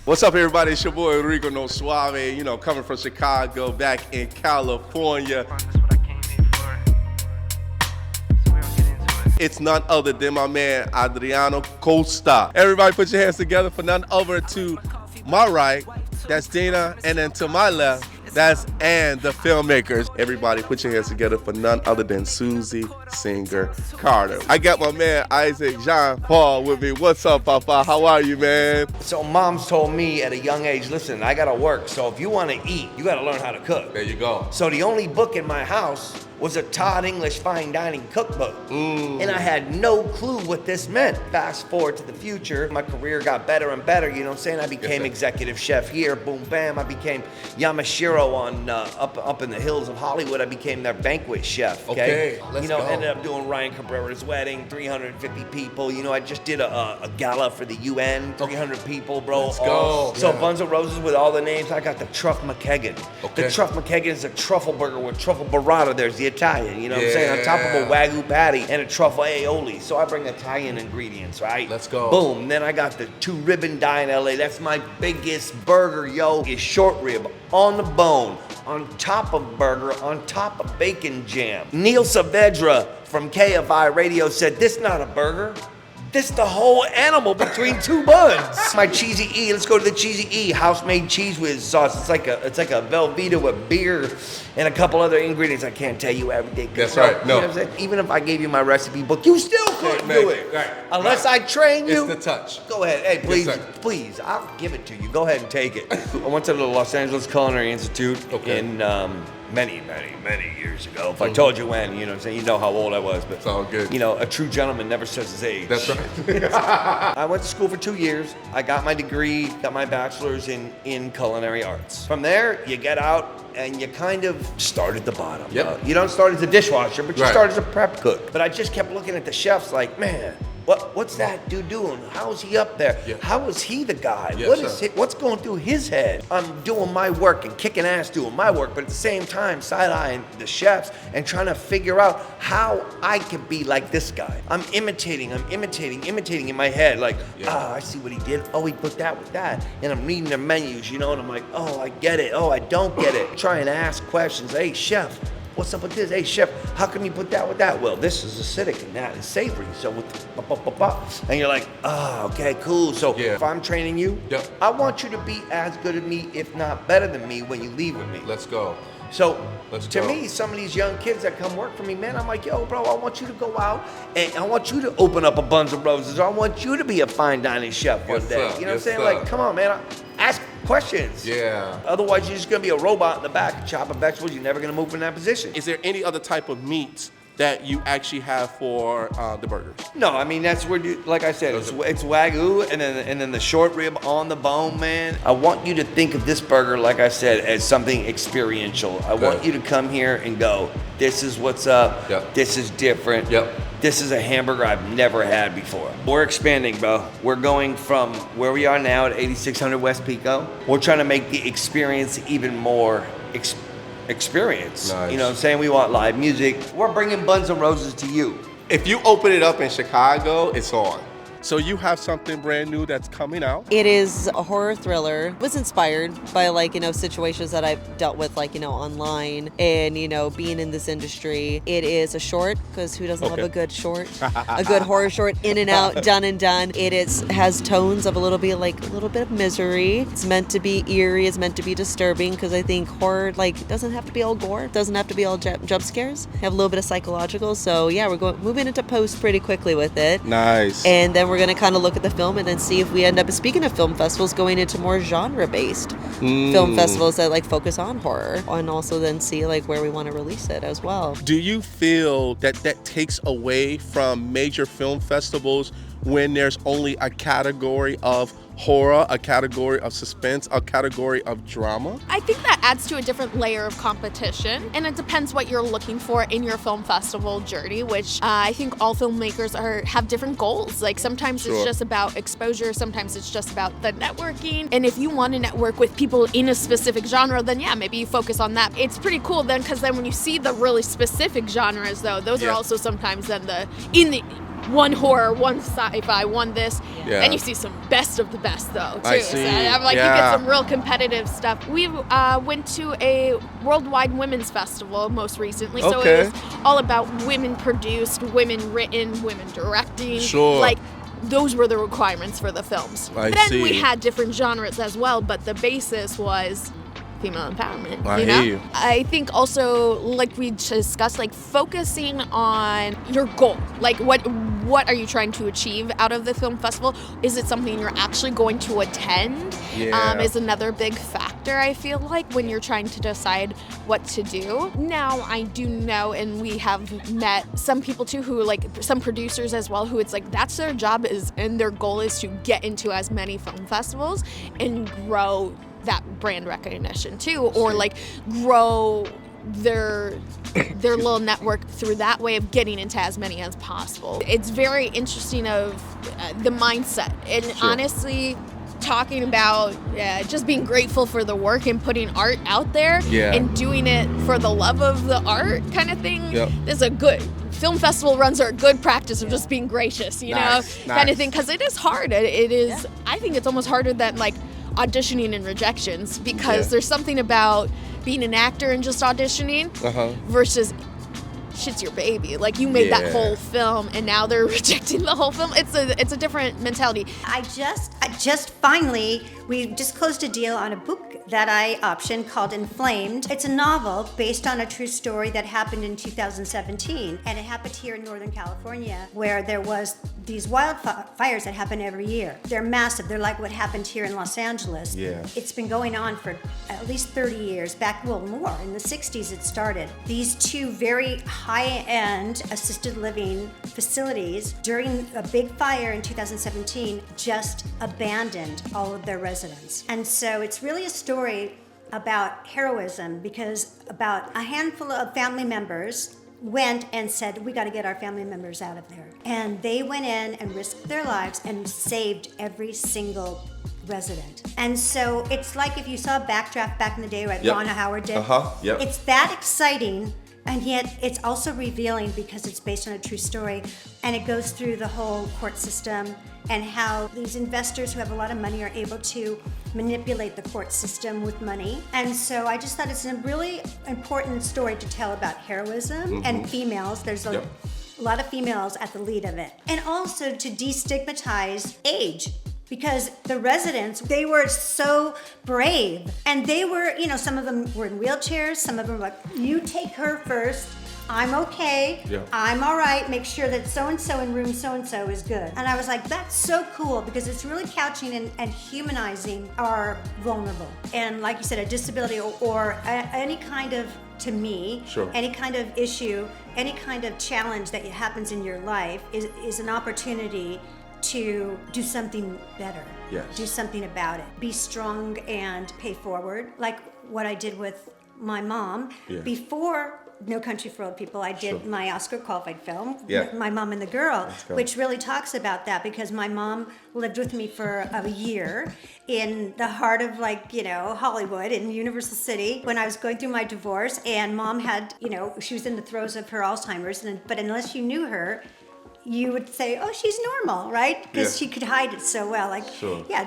What's up, everybody? It's your boy Rico, no Suave, coming from Chicago, back in California. It's none other than my man, Adriano Costa. Everybody put your hands together for none other to my right, that's Dina, and then to my left, that's Ann, the Filmmakers. Everybody put your hands together for none other than Susie Singer Carter. I got my man Isaac Jean Paul with me. What's up, Papa? How are you, man? So moms told me at a young age, listen, I gotta work, so if you wanna eat, you gotta learn how to cook. There you go. So the only book in my house was a Todd English fine dining cookbook. And I had no clue what this meant. Fast forward to the future, my career got better and better, you know what I'm saying? I became executive chef here, boom, bam. I became Yamashiro on up in the hills of Hollywood. I became their banquet chef, okay? Let's go. Ended up doing Ryan Cabrera's wedding, 350 people. I just did a gala for the UN, 300 people, bro. Let's go. So Buns of Roses with all the names. I got the Truff McKagan. Okay. The Truff McKagan is a truffle burger with truffle burrata. There's the Italian, you know what I'm saying? On top of a Wagyu patty and a truffle aioli. So I bring Italian ingredients, right? Let's go. Boom. Then I got the 2 Ribbon Die in LA. That's my biggest burger, yo. Is short rib on the bone, on top of burger, on top of bacon jam. Neil Saavedra from KFI Radio said, this not a burger. This the whole animal between 2 buns. My Cheesy E, let's go to the Cheesy E, house-made cheese whiz sauce. It's like a Velveeta with beer and a couple other ingredients. I can't tell you everything. That's right, no. You know what I'm saying? Even if I gave you my recipe book, you still couldn't do it. Right. Unless I train you. It's the touch. Go ahead, hey, please, Yes, sir. please, I'll give it to you. Go ahead and take it. I went to the Los Angeles Culinary Institute in many years ago. If I told you when, you know what I'm saying, you know how old I was. But it's all good. A true gentleman never says his age. That's right. I went to school for 2 years. I got my degree, got my bachelor's in culinary arts. From there, you get out and you kind of start at the bottom. Yep. You don't start as a dishwasher, but you Right. start as a prep cook. But I just kept looking at the chefs like, man, what's that dude doing? How is he up there? Yeah. How is he the guy? Yes, What's going through his head? I'm doing my work and kicking ass doing my work, but at the same time, side-eyeing the chefs and trying to figure out how I can be like this guy. I'm imitating in my head. Like, I see what he did. Oh, he put that with that. And I'm reading their menus, and I'm like, oh, I get it. Oh, I don't get it. Try and ask questions. Hey, chef, what's up with this? Hey, chef, how come you put that with that? Well, this is acidic and that is savory. So with and you're like, oh, okay, cool. So if I'm training you, I want you to be as good as me, if not better than me, when you leave with me. Let's go. So to me, some of these young kids that come work for me, man, I'm like, yo, bro, I want you to go out and I want you to open up a Buns of Roses. I want you to be a fine dining chef one day. Sir. You know what I'm Yes, saying? sir. Like, come on, man. Ask questions. Yeah. Otherwise, you're just going to be a robot in the back, chopping vegetables. You're never going to move from that position. Is there any other type of meat that you actually have for the burgers? No, I mean, that's where, like I said, it's Wagyu and then the short rib on the bone, man. I want you to think of this burger, like I said, as something experiential. I want you to come here and go, this is what's up. This is different. This is a hamburger I've never had before. We're expanding, bro. We're going from where we are now at 8600 West Pico. We're trying to make the experience even more experience. Nice. You know what I'm saying? We want live music. We're bringing Buns of Roses to you. If you open it up in Chicago, it's on. So you have something brand new that's coming out. It is a horror thriller. It was inspired by situations that I've dealt with online and, being in this industry. It is a short, because who doesn't love a good short? A good horror short, in and out, done and done. Has tones of a little bit of misery. It's meant to be eerie. It's meant to be disturbing, because I think horror doesn't have to be all gore. It doesn't have to be all jump scares. Have a little bit of psychological. So yeah, we're moving into post pretty quickly with it. Nice. And then we're going to kind of look at the film and then see if we end up, speaking of film festivals, going into more genre-based film festivals that focus on horror, and also then see where we want to release it as well. Do you feel that takes away from major film festivals when there's only a category of horror, a category of suspense, a category of drama? I think that adds to a different layer of competition, and it depends what you're looking for in your film festival journey, which I think all filmmakers have different goals. Sometimes it's just about exposure, sometimes it's just about the networking, and if you want to network with people in a specific genre, then yeah, maybe you focus on that. It's pretty cool then, because then when you see the really specific genres though, those are also sometimes then one horror, one sci-fi, one this. Yeah. And you see some best of the best though too. I see. So I'm like, Yeah. you get some real competitive stuff. We went to a worldwide women's festival most recently. So Okay. it was all about women produced, women written, women directing. Sure. Like, those were the requirements for the films. I Then see. we had different genres as well, but the basis was female empowerment. I you know? hear you. I think also, like we discussed, like focusing on your goal. Like what are you trying to achieve out of the film festival? Is it something you're actually going to attend? Yeah. Is another big factor, I feel like, when you're trying to decide what to do. Now, I do know, and we have met some people too who, like, some producers as well, who it's like that's their job and their goal is to get into as many film festivals and grow that brand recognition too, or like grow their little network through that way of getting into as many as possible. It's very interesting of the mindset, and honestly, talking about just being grateful for the work and putting art out there and doing it for the love of the art kind of thing. Is a good film festival runs are a good practice of just being gracious, you know, kind of thing, because it is hard. It is. I think it's almost harder than like auditioning and rejections, because there's something about being an actor and just auditioning versus shit's your baby. Like, you made that whole film and now they're rejecting the whole film. It's a different mentality. I just finally, we just closed a deal on a book that I optioned called Inflamed. It's a novel based on a true story that happened in 2017, and it happened here in Northern California, where there was these wildfires that happen every year. They're massive. They're like what happened here in Los Angeles. It's been going on for at least 30 years, more. In the 60s it started. These two very high-end assisted living facilities, during a big fire in 2017, just abandoned all of their residents. And so it's really a story about heroism, because about a handful of family members went and said, we got to get our family members out of there. And they went in and risked their lives and saved every single resident. And so it's like if you saw Backdraft back in the day, right? Ron Howard did. It's that exciting, and yet it's also revealing because it's based on a true story, and it goes through the whole court system and how these investors who have a lot of money are able to manipulate the court system with money. And so I just thought it's a really important story to tell about heroism and females. There's a lot of females at the lead of it. And also to destigmatize age. Because the residents, they were so brave. And they were, you know, some of them were in wheelchairs, some of them were like, you take her first, I'm okay, I'm all right, make sure that so-and-so in room so-and-so is good. And I was like, that's so cool, because it's really couching and humanizing our vulnerable. And like you said, a disability or any kind of, to me, any kind of issue, any kind of challenge that happens in your life is an opportunity to do something better. Do something about it. Be strong and pay forward. Like what I did with my mom. Before No Country for Old People, I did my Oscar qualified film, My Mom and the Girl, which really talks about that, because my mom lived with me for a year in the heart of, like, you know, Hollywood in Universal City when I was going through my divorce, and mom had, you know, she was in the throes of her Alzheimer's, but unless you knew her, you would say, oh, she's normal, right? Because she could hide it so well. Like,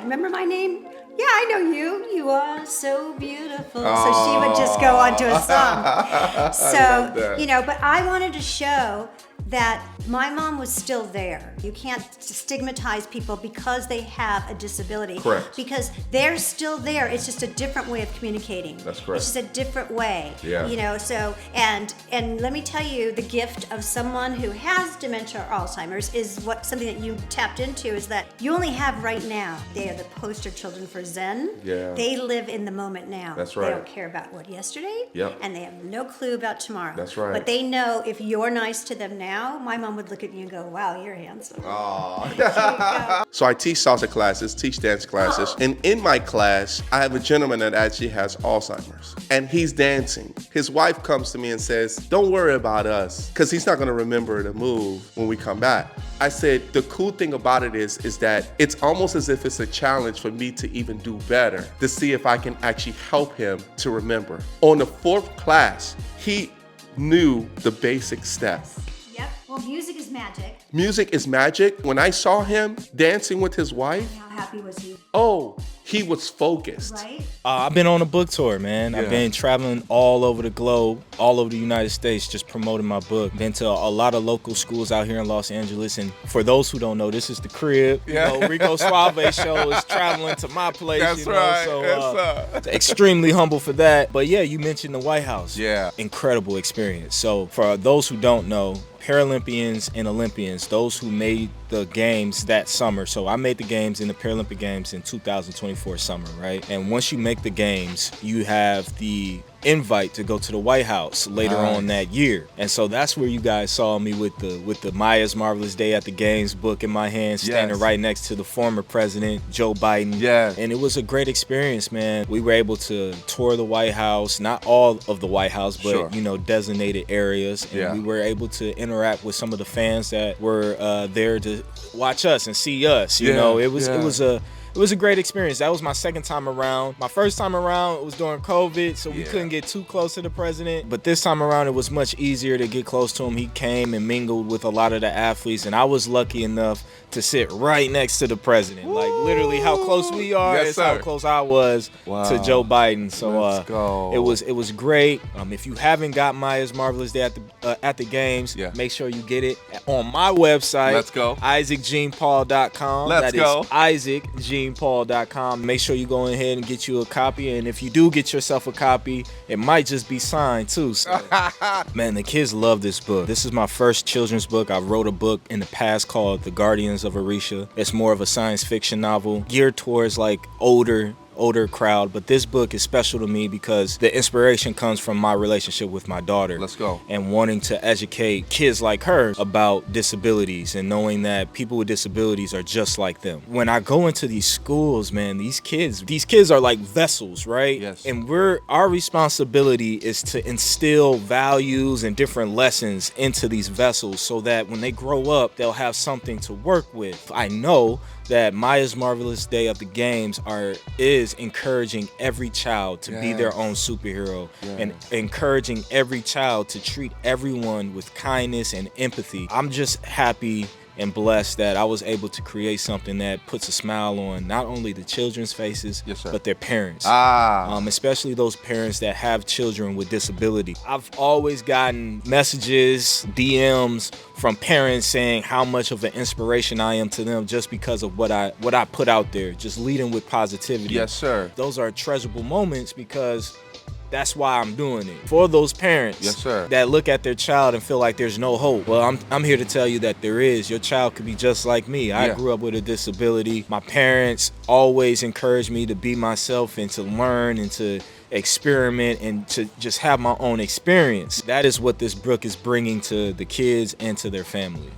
remember my name? Yeah, I know you. You are so beautiful. So she would just go on to a song. So, you know, but I wanted to show that my mom was still there. You can't stigmatize people because they have a disability. Because they're still there. It's just a different way of communicating. That's correct. It's just a different way. You know, so, and let me tell you, the gift of someone who has dementia or Alzheimer's is something that you tapped into, is that you only have right now. They are the poster children for Zen. They live in the moment now. That's right. They don't care about what yesterday. And they have no clue about tomorrow. That's right. But they know if you're nice to them now, my mom would look at you and go, wow, you're handsome. So I teach salsa classes, teach dance classes, and in my class, I have a gentleman that actually has Alzheimer's, and he's dancing. His wife comes to me and says, don't worry about us, because he's not gonna remember the move when we come back. I said, the cool thing about it is that it's almost as if it's a challenge for me to even do better, to see if I can actually help him to remember. On the fourth class, he knew the basic steps. Well, music is magic. Music is magic. When I saw him dancing with his wife, How happy was he? oh, he was focused. Right? I've been on a book tour, man. Yeah. I've been traveling all over the globe, all over the United States, just promoting my book. Been to a lot of local schools out here in Los Angeles. And for those who don't know, this is the crib. Yeah. You know, Rico Suave show is traveling to my place. That's you know, right. So extremely humble for that. But yeah, you mentioned the White House. Yeah. Incredible experience. So for those who don't know, Paralympians and Olympians, those who made the games that summer. So I made the games in the Paralympic Games in 2024 summer, right? And once you make the games, you have the invite to go to the White House later on that year. And so that's where you guys saw me with the Maya's Marvelous Day at the Games book in my hand, standing right next to the former president, Joe Biden. Yeah. And it was a great experience, man. We were able to tour the White House, not all of the White House, but you know, designated areas. And we were able to interact with some of the fans that were there to watch us and see us. You know, it was a great experience. That was my second time around. My first time around, it was during COVID, so we couldn't get too close to the president. But this time around, it was much easier to get close to him. He came and mingled with a lot of the athletes, and I was lucky enough to sit right next to the president. Woo! Like literally, how close we are is how close I was to Joe Biden. So it was great. If you haven't got Maya's Marvelous Day at the games, make sure you get it on my website. Let's go. IsaacGenePaul.com. Let's go. IsaacGenePaul.com. Make sure you go ahead and get you a copy. And if you do get yourself a copy, it might just be signed too. So, man, the kids love this book. This is my first children's book. I wrote a book in the past called The Guardians of Orisha. It's more of a science fiction novel geared towards like older crowd, but this book is special to me because the inspiration comes from my relationship with my daughter. Let's go. And wanting to educate kids like her about disabilities and knowing that people with disabilities are just like them. When I go into these schools, man, these kids are like vessels, right? Yes. And our responsibility is to instill values and different lessons into these vessels so that when they grow up, they'll have something to work with. I know that Maya's Marvelous Day at the Games is encouraging every child to be their own superhero and encouraging every child to treat everyone with kindness and empathy. I'm just happy and blessed that I was able to create something that puts a smile on not only the children's faces, but their parents. Especially those parents that have children with disability. I've always gotten messages, DMs from parents saying how much of an inspiration I am to them just because of what I put out there, just leading with positivity. Yes, sir. Those are treasurable moments because that's why I'm doing it. For those parents that look at their child and feel like there's no hope. Well, I'm here to tell you that there is. Your child could be just like me. I grew up with a disability. My parents always encouraged me to be myself and to learn and to experiment and to just have my own experience. That is what this book is bringing to the kids and to their families.